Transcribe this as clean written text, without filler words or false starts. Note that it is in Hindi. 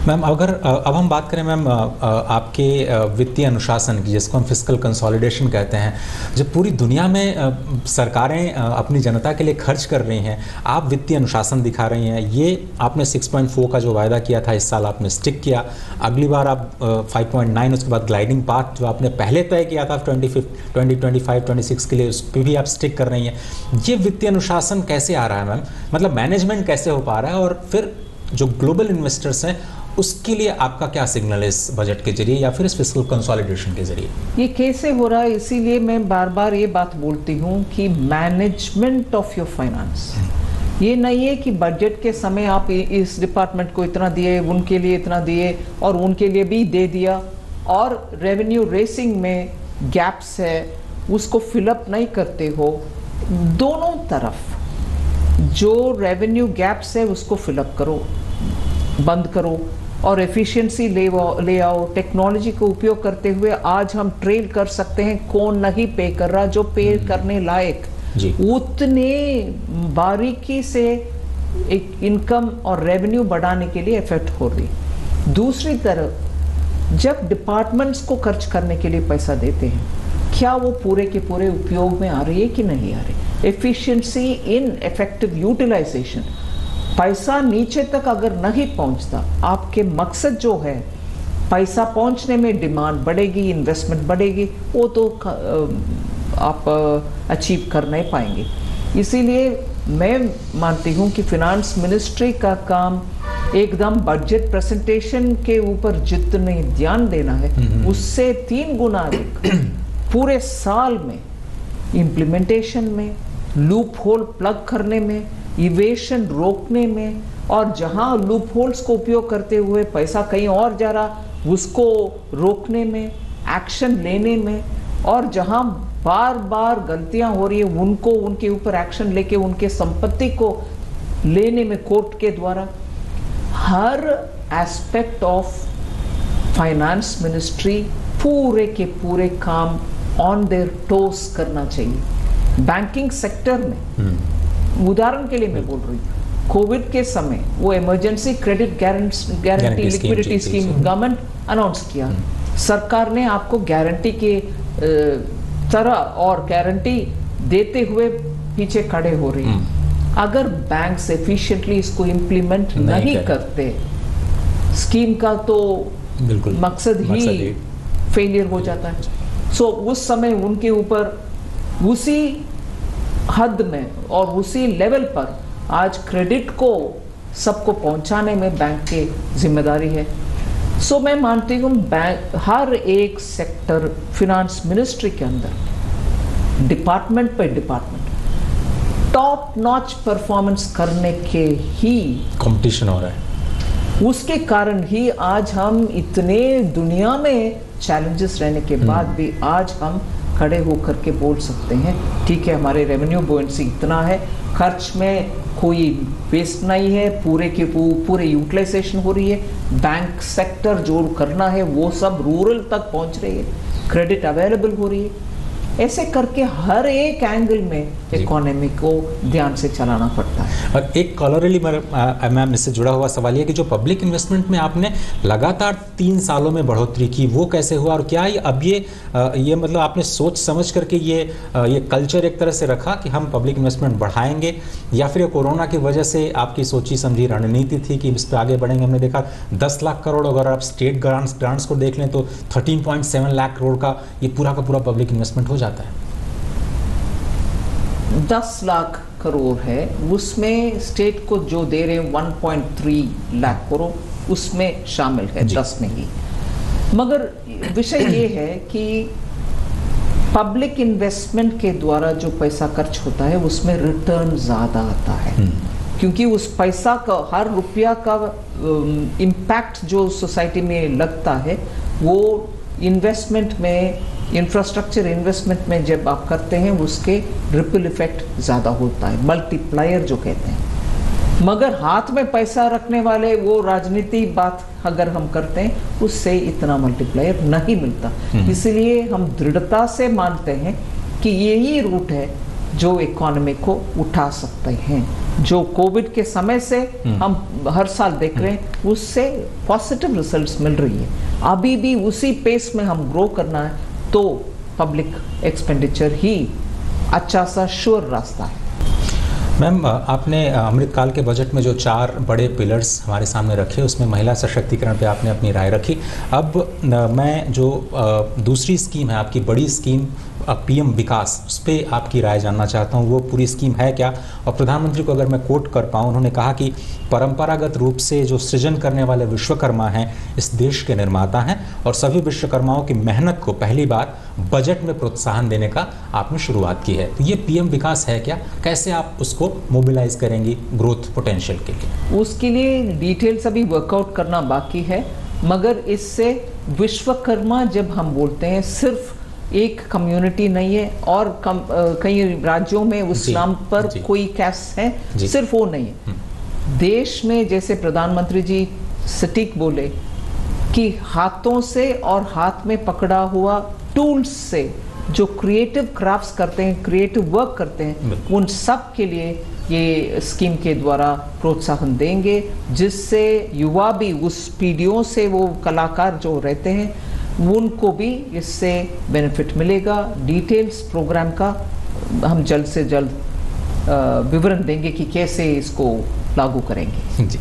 मैम अगर अब हम बात करें मैम आपके वित्तीय अनुशासन की, जिसको हम फिस्कल कंसोलिडेशन कहते हैं, जब पूरी दुनिया में सरकारें अपनी जनता के लिए खर्च कर रही हैं, आप वित्तीय अनुशासन दिखा रही हैं। ये आपने 6.4 का जो वायदा किया था इस साल आपने स्टिक किया, अगली बार आप 5.9, उसके बाद ग्लाइडिंग पाथ जो आपने पहले तय किया था 2025-26 के लिए, उस पर भी आप स्टिक कर रही हैं। ये वित्तीय अनुशासन कैसे आ रहा है मैम, मतलब मैनेजमेंट कैसे हो पा रहा है, और फिर जो ग्लोबल इन्वेस्टर्स हैं उसके लिए आपका क्या सिग्नल है इस बजट के जरिए या फिर इस फिस्कल कंसोलिडेशन के जरिए? ये कैसे हो रहा है, इसीलिए मैं बार बार ये बात बोलती हूँ कि मैनेजमेंट ऑफ योर फाइनेंस, ये नहीं है कि बजट के समय आप इस डिपार्टमेंट को इतना दिए, उनके लिए इतना दिए और उनके लिए भी दे दिया, और रेवेन्यू रेसिंग में गैप्स है उसको फिलअप नहीं करते हो। दोनों तरफ जो रेवेन्यू गैप्स है उसको फिलअप करो, बंद करो, और एफिशिएंसी ले आओ। टेक्नोलॉजी को उपयोग करते हुए आज हम ट्रेल कर सकते हैं कौन नहीं पे कर रहा, जो पे करने लायक उतने बारीकी से एक इनकम और रेवेन्यू बढ़ाने के लिए इफेक्ट हो रही। दूसरी तरफ जब डिपार्टमेंट्स को खर्च करने के लिए पैसा देते हैं, क्या वो पूरे के पूरे उपयोग में आ रही है कि नहीं आ रही? एफिशिएंसी इन इफेक्टिव यूटिलाइजेशन, पैसा नीचे तक अगर नहीं पहुंचता, आपके मकसद जो है पैसा पहुंचने में डिमांड बढ़ेगी, इन्वेस्टमेंट बढ़ेगी, वो तो आप अचीव कर नहीं पाएंगे। इसीलिए मैं मानती हूं कि फिनांस मिनिस्ट्री का काम एकदम बजट प्रेजेंटेशन के ऊपर जितने ध्यान देना है उससे 3 गुना अधिक पूरे साल में इम्प्लीमेंटेशन में, लूप होल प्लग करने में, इवेशन रोकने में, और जहां लूप होल्स को उपयोग करते हुए पैसा कहीं और जा रहा उसको रोकने में, एक्शन लेने में, और जहां बार बार गलतियां हो रही है उनको उनके ऊपर एक्शन लेके उनके संपत्ति को लेने में कोर्ट के द्वारा। हर एस्पेक्ट ऑफ फाइनेंस मिनिस्ट्री पूरे के पूरे काम ऑन देयर टोस करना चाहिए। बैंकिंग सेक्टर में उदाहरण के लिए मैं बोल रही हूँ, कोविड के समय वो emergency credit guarantee liquidity scheme government announce किया, सरकार ने आपको गारंटी के तरह और गारंटी देते हुए पीछे खड़े हो रही है। अगर बैंक्स एफिशिएंटली इसको इम्प्लीमेंट नहीं करते, स्कीम का तो बिल्कुल मकसद ही फेलियर हो जाता है। सो उस समय उनके ऊपर उसी हद में और उसी लेवल पर आज क्रेडिट को सबको पहुंचाने में बैंक की जिम्मेदारी है। सो मैं मानती हूँ बैंक हर एक सेक्टर फिनांस मिनिस्ट्री के अंदर डिपार्टमेंट पे डिपार्टमेंट टॉप नॉच परफॉर्मेंस करने के ही कंपटीशन हो रहा है। उसके कारण ही आज हम इतने दुनिया में चैलेंजेस रहने के बाद भी आज हम खड़े होकर के बोल सकते हैं ठीक है, हमारे रेवेन्यू बोएंसी इतना है, खर्च में कोई वेस्ट नहीं है, पूरे के पूरे यूटिलाइजेशन हो रही है, बैंक सेक्टर जो करना है वो सब रूरल तक पहुंच रही है, क्रेडिट अवेलेबल हो रही है। ऐसे करके हर एक एंगल में इकोनॉमी को ध्यान से चलाना पड़ता है। और एक कॉलरली मैम इससे जुड़ा हुआ सवाल ये कि जो पब्लिक इन्वेस्टमेंट में आपने लगातार 3 सालों में बढ़ोतरी की, वो कैसे हुआ, और क्या अब ये मतलब आपने सोच समझ करके ये कल्चर एक तरह से रखा कि हम पब्लिक इन्वेस्टमेंट बढ़ाएंगे, या फिर कोरोना की वजह से आपकी सोची समझी रणनीति थी कि इस पर आगे बढ़ेंगे? हमने देखा 10 लाख करोड़, अगर आप स्टेट ग्रांट्स को देख लें तो 13.7 लाख करोड़ का ये पूरा का पूरा पब्लिक इन्वेस्टमेंट हो जाता है। 10 लाख करोड़ है, उसमें स्टेट को जो दे रहे हैं 1.3 लाख करोड़ उसमें शामिल है 10 में ही। मगर विषय ये है कि पब्लिक इन्वेस्टमेंट के द्वारा जो पैसा खर्च होता है उसमें रिटर्न ज्यादा आता है, क्योंकि उस पैसा का हर रुपया का इम्पैक्ट जो सोसाइटी में लगता है वो इन्वेस्टमेंट में, इंफ्रास्ट्रक्चर इन्वेस्टमेंट में जब आप करते हैं उसके रिपल इफेक्ट ज़्यादा होता है, मल्टीप्लायर जो कहते हैं। मगर हाथ में पैसा रखने वाले वो राजनीति बात अगर हम करते हैं उससे इतना मल्टीप्लायर नहीं मिलता। इसलिए हम दृढ़ता से मानते हैं कि यही रूट है जो इकोनॉमी को उठा सकते हैं। जो कोविड के समय से हम हर साल देख रहे हैं, उससे पॉजिटिव रिजल्ट्स मिल रही है। अभी भी उसी पेस में हम ग्रो करना है तो पब्लिक एक्सपेंडिचर ही अच्छा सा श्योर रास्ता है। मैम, आपने अमृतकाल के बजट में जो 4 बड़े पिलर्स हमारे सामने रखे, उसमें महिला सशक्तिकरण पे आपने अपनी राय रखी। अब मैं जो दूसरी स्कीम है आपकी, बड़ी स्कीम पीएम विकास, उस पर आपकी राय जानना चाहता हूँ। वो पूरी स्कीम है क्या? और प्रधानमंत्री को अगर मैं कोट कर पाऊँ, उन्होंने कहा कि परंपरागत रूप से जो सृजन करने वाले विश्वकर्मा हैं इस देश के निर्माता हैं, और सभी विश्वकर्माओं की मेहनत को पहली बार बजट में प्रोत्साहन देने का आपने शुरुआत की है। तो ये पीएम विकास है क्या? कैसे आप उसको मोबिलाइज करेंगी ग्रोथ पोटेंशियल के लिए? उसके लिए डिटेल्स अभी वर्कआउट करना बाकी है, मगर इससे विश्वकर्मा जब हम बोलते हैं सिर्फ एक कम्युनिटी नहीं है, और कई राज्यों में उस नाम पर कोई कैस्ट है, सिर्फ वो नहीं है। देश में जैसे प्रधानमंत्री जी सटीक बोले कि हाथों से और हाथ में पकड़ा हुआ टूल्स से जो क्रिएटिव क्राफ्ट्स करते हैं, क्रिएटिव वर्क करते हैं, उन सब के लिए ये स्कीम के द्वारा प्रोत्साहन देंगे, जिससे युवा भी उस पीढ़ियों से वो कलाकार जो रहते हैं उनको भी इससे बेनिफिट मिलेगा। डिटेल्स प्रोग्राम का हम जल्द से जल्द विवरण देंगे कि कैसे इसको लागू करेंगे। जी।